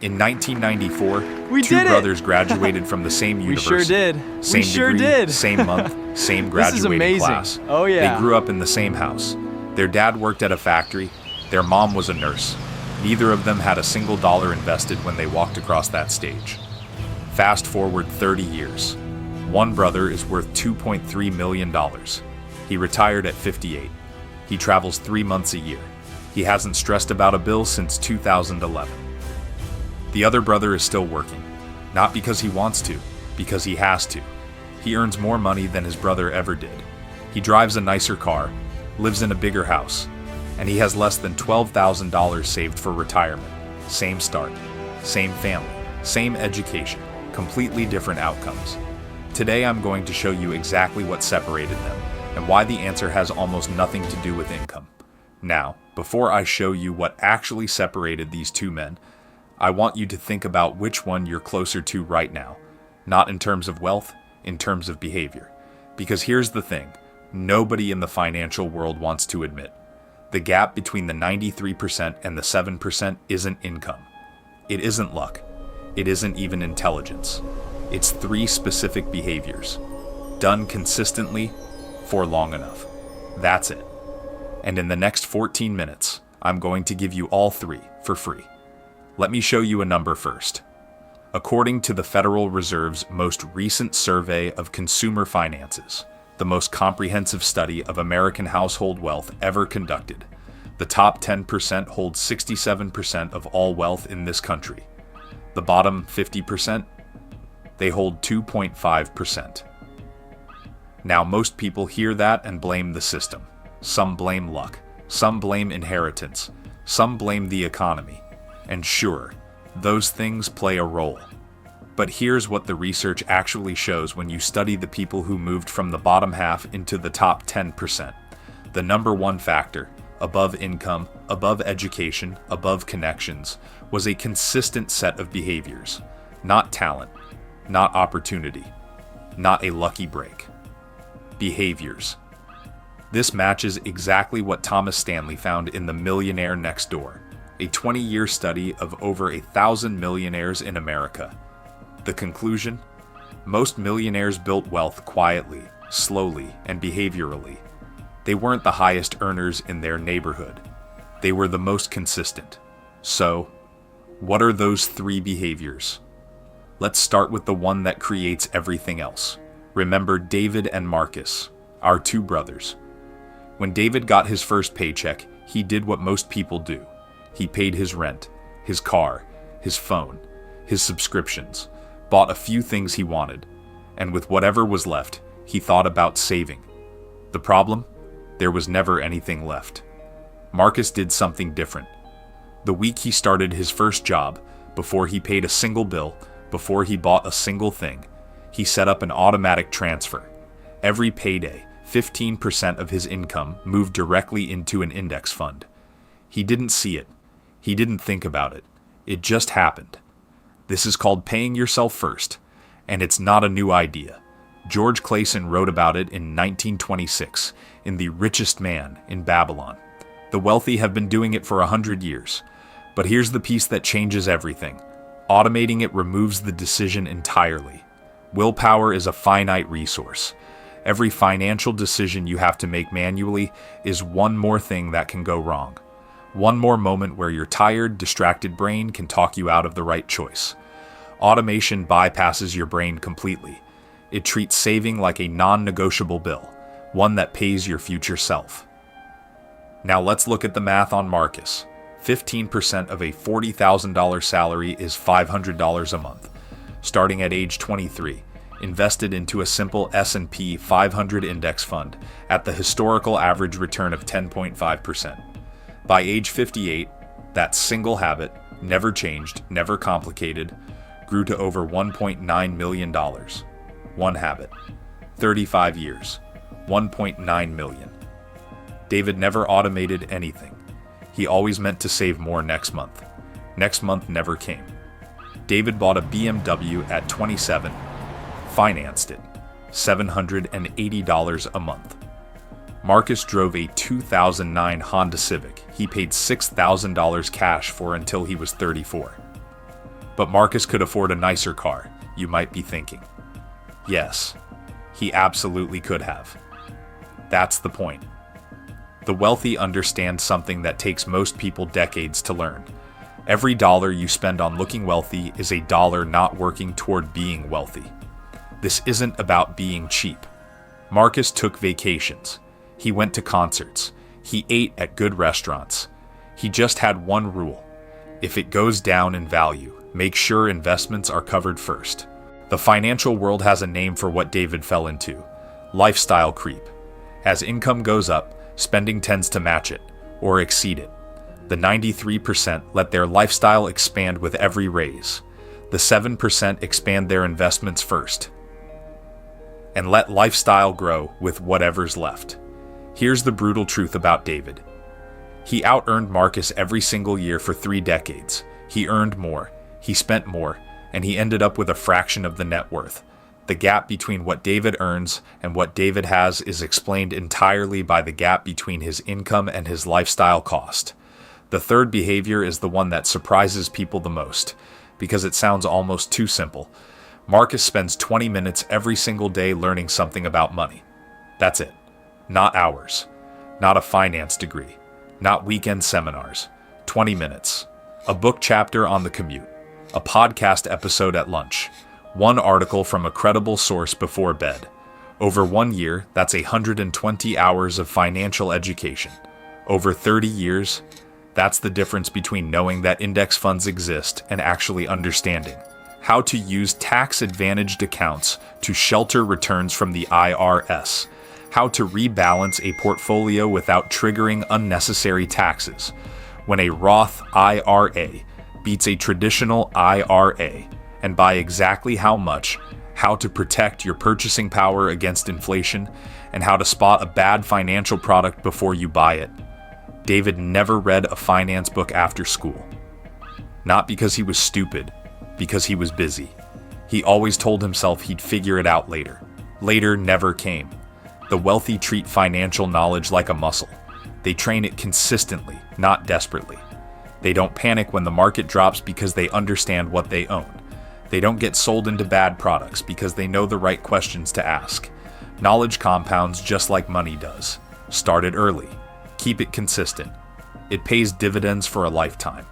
In 1994, We two did it! brothers graduated from the same We university. sure did. Same We sure degree, did. same month, same This is graduating amazing. class. Oh, yeah. They grew up in the same house. Their dad worked at a factory. Their mom was a nurse. Neither of them had a single dollar invested when they walked across that stage. Fast forward 30 years. One brother is worth $2.3 million. He retired at 58. He travels 3 months a year. He hasn't stressed about a bill since 2011. The other brother is still working, not because he wants to, because he has to. He earns more money than his brother ever did. He drives a nicer car, lives in a bigger house, and he has less than $12,000 saved for retirement. Same start, same family, same education, completely different outcomes. Today I'm going to show you exactly what separated them and why the answer has almost nothing to do with income. Now, before I show you what actually separated these two men, I want you to think about which one you're closer to right now, not in terms of wealth, in terms of behavior. Because here's the thing, nobody in the financial world wants to admit. The gap between the 93% and the 7% isn't income. It isn't luck. It isn't even intelligence. It's 3 specific behaviors, done consistently for long enough. That's it. And in the next 14 minutes, I'm going to give you all 3 for free. Let me show you a number first. According to the Federal Reserve's most recent survey of consumer finances, the most comprehensive study of American household wealth ever conducted, the top 10% hold 67% of all wealth in this country. The bottom 50%, they hold 2.5%. Now, most people hear that and blame the system. Some blame luck. Some blame inheritance. Some blame the economy. And sure, those things play a role. But here's what the research actually shows when you study the people who moved from the bottom half into the top 10%. The number one factor, above income, above education, above connections, was a consistent set of behaviors. Not talent, not opportunity, not a lucky break. Behaviors. This matches exactly what Thomas Stanley found in the Millionaire Next Door, a 20-year study of over 1,000 millionaires in America. The conclusion? Most millionaires built wealth quietly, slowly, and behaviorally. They weren't the highest earners in their neighborhood. They were the most consistent. So, what are those 3 behaviors? Let's start with the one that creates everything else. Remember David and Marcus, our 2 brothers. When David got his first paycheck, he did what most people do. He paid his rent, his car, his phone, his subscriptions, bought a few things he wanted, and with whatever was left, he thought about saving. The problem? There was never anything left. Marcus did something different. The week he started his first job, before he paid a single bill, before he bought a single thing, he set up an automatic transfer. Every payday, 15% of his income moved directly into an index fund. He didn't see it. He didn't think about it. It just happened. This is called paying yourself first, and it's not a new idea. George Clason wrote about it in 1926 in The Richest Man in Babylon. The wealthy have been doing it for 100 years. But here's the piece that changes everything. Automating it removes the decision entirely. Willpower is a finite resource. Every financial decision you have to make manually is one more thing that can go wrong. One more moment where your tired, distracted brain can talk you out of the right choice. Automation bypasses your brain completely. It treats saving like a non-negotiable bill, one that pays your future self. Now let's look at the math on Marcus. 15% of a $40,000 salary is $500 a month. Starting at age 23, invested into a simple S&P 500 index fund at the historical average return of 10.5%. By age 58, that single habit, never changed, never complicated, grew to over $1.9 million. One habit. 35 years. 1.9 million. David never automated anything. He always meant to save more next month. Next month never came. David bought a BMW at 27, financed it, $780 a month. Marcus drove a 2009 Honda Civic he paid $6,000 cash for until he was 34. But Marcus could afford a nicer car, you might be thinking. Yes, he absolutely could have. That's the point. The wealthy understand something that takes most people decades to learn. Every dollar you spend on looking wealthy is a dollar not working toward being wealthy. This isn't about being cheap. Marcus took vacations. He went to concerts. He ate at good restaurants. He just had one rule. If it goes down in value, make sure investments are covered first. The financial world has a name for what David fell into: lifestyle creep. As income goes up, spending tends to match it, or exceed it. The 93% let their lifestyle expand with every raise. The 7% expand their investments first, and let lifestyle grow with whatever's left. Here's the brutal truth about David. He out-earned Marcus every single year for 3 decades. He earned more, he spent more, and he ended up with a fraction of the net worth. The gap between what David earns and what David has is explained entirely by the gap between his income and his lifestyle cost. The third behavior is the one that surprises people the most, because it sounds almost too simple. Marcus spends 20 minutes every single day learning something about money. That's it. Not hours. Not a finance degree. Not weekend seminars. 20 minutes. A book chapter on the commute. A podcast episode at lunch. One article from a credible source before bed. Over 1 year, that's 120 hours of financial education. Over 30 years, that's the difference between knowing that index funds exist and actually understanding how to use tax-advantaged accounts to shelter returns from the IRS, how to rebalance a portfolio without triggering unnecessary taxes, when a Roth IRA beats a traditional IRA, and by exactly how much, how to protect your purchasing power against inflation, and how to spot a bad financial product before you buy it. David never read a finance book after school. Not because he was stupid, because he was busy. He always told himself he'd figure it out later. Later never came. The wealthy treat financial knowledge like a muscle. They train it consistently, not desperately. They don't panic when the market drops because they understand what they own. They don't get sold into bad products because they know the right questions to ask. Knowledge compounds just like money does. Start it early. Keep it consistent. It pays dividends for a lifetime.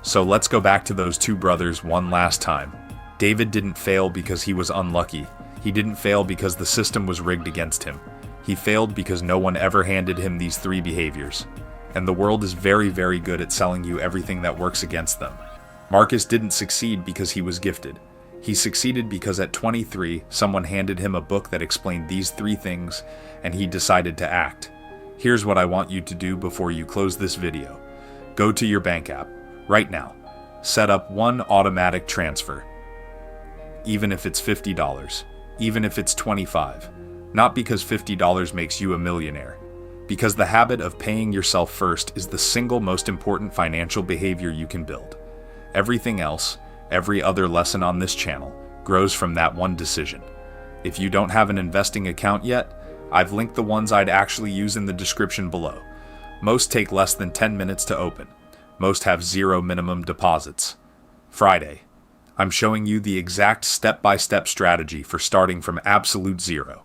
So let's go back to those 2 brothers one last time. David didn't fail because he was unlucky. He didn't fail because the system was rigged against him. He failed because no one ever handed him these 3 behaviors. And the world is very, very good at selling you everything that works against them. Marcus didn't succeed because he was gifted. He succeeded because at 23, someone handed him a book that explained these 3 things, and he decided to act. Here's what I want you to do before you close this video. Go to your bank app, right now. Set up one automatic transfer. Even if it's $50, even if it's $25. Not because $50 makes you a millionaire. Because the habit of paying yourself first is the single most important financial behavior you can build. Everything else, every other lesson on this channel, grows from that one decision. If you don't have an investing account yet, I've linked the ones I'd actually use in the description below. Most take less than 10 minutes to open. Most have 0 minimum deposits. Friday, I'm showing you the exact step-by-step strategy for starting from absolute zero.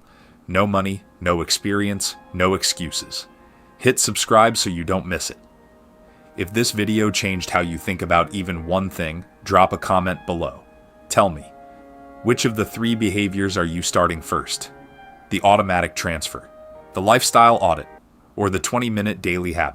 No money, no experience, no excuses. Hit subscribe so you don't miss it. If this video changed how you think about even one thing, drop a comment below. Tell me, which of the 3 behaviors are you starting first? The automatic transfer, the lifestyle audit, or the 20-minute daily habit?